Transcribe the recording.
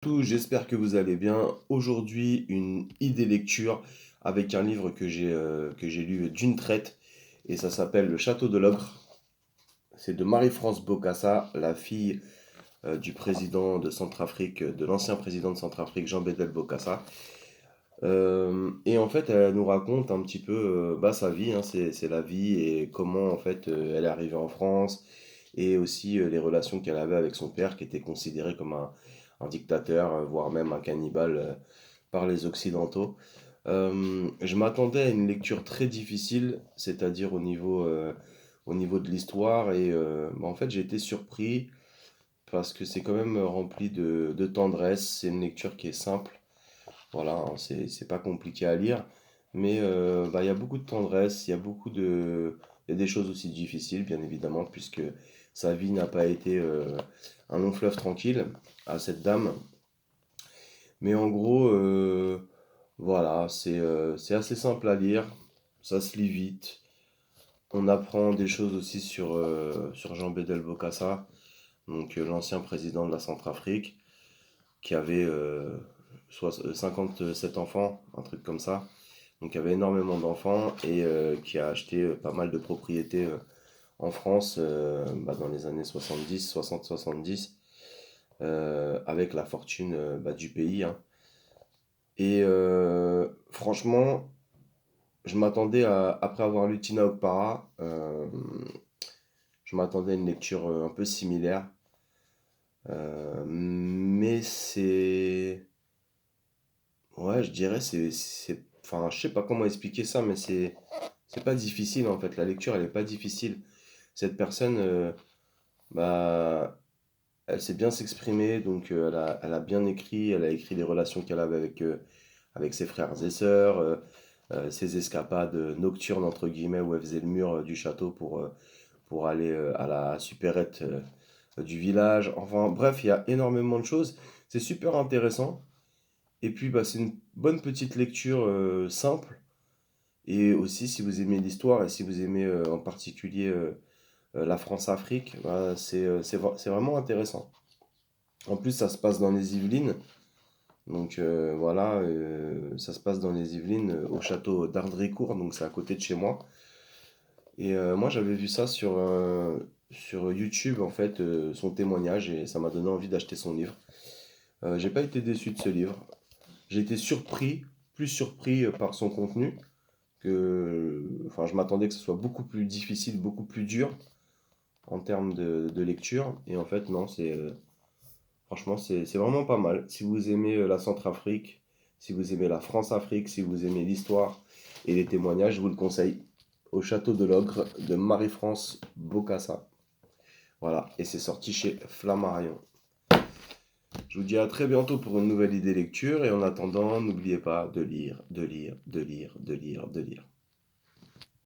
Tous, j'espère que vous allez bien. Aujourd'hui, une idée lecture avec un livre que j'ai lu d'une traite et ça s'appelle Le Château de l'Ogre. C'est de Marie-France Bokassa, la fille du président de Centrafrique, de l'ancien président de Centrafrique, Jean Bédel Bokassa. Et en fait, elle nous raconte un petit peu sa vie, hein, c'est la vie et comment en fait elle est arrivée en France et aussi les relations qu'elle avait avec son père qui était considéré comme un dictateur, voire même un cannibale par les Occidentaux. Je m'attendais à une lecture très difficile, c'est-à-dire au niveau de l'histoire et en fait j'ai été surpris parce que c'est quand même rempli de tendresse, c'est une lecture qui est simple. Voilà, hein, c'est pas compliqué à lire, mais il y a beaucoup de tendresse, il y a des choses aussi difficiles, bien évidemment, puisque sa vie n'a pas été un long fleuve tranquille à cette dame. Mais en gros, voilà, c'est assez simple à lire, ça se lit vite. On apprend des choses aussi sur Jean Bédel Bokassa, donc l'ancien président de la Centrafrique, qui avait 57 enfants, un truc comme ça. Donc il y avait énormément d'enfants et qui a acheté pas mal de propriétés en France dans les années 70, 60-70, avec la fortune du pays, hein. Et franchement, je m'attendais après avoir lu Tina Okpara, je m'attendais à une lecture un peu similaire. Mais ouais, je dirais, enfin, je sais pas comment expliquer ça, mais c'est pas difficile en fait. La lecture, elle est pas difficile. Cette personne, bah, elle sait bien s'exprimer, donc elle a bien écrit, elle a écrit les relations qu'elle avait avec ses frères et sœurs, ses escapades nocturnes, entre guillemets, où elle faisait le mur du château pour aller à la supérette du village. Enfin, bref, il y a énormément de choses. C'est super intéressant. Et puis, c'est une bonne petite lecture simple. Et aussi, si vous aimez l'histoire et si vous aimez en particulier la France-Afrique, c'est vraiment intéressant. En plus, ça se passe dans les Yvelines. Donc voilà, ça se passe dans les Yvelines, au château d'Ardricourt, donc c'est à côté de chez moi. Et moi, j'avais vu ça sur YouTube, en fait, son témoignage, et ça m'a donné envie d'acheter son livre. J'ai pas été déçu de ce livre. J'ai été surpris, plus surpris par son contenu, enfin, je m'attendais que ce soit beaucoup plus difficile, beaucoup plus dur en termes de lecture. Et en fait, non, franchement, c'est vraiment pas mal. Si vous aimez la Centrafrique, si vous aimez la France-Afrique, si vous aimez l'histoire et les témoignages, je vous le conseille. Au Château de l'Ogre de Marie-France Bokassa. Voilà, et c'est sorti chez Flammarion. Je vous dis à très bientôt pour une nouvelle idée lecture et en attendant, n'oubliez pas de lire, de lire, de lire, de lire, de lire.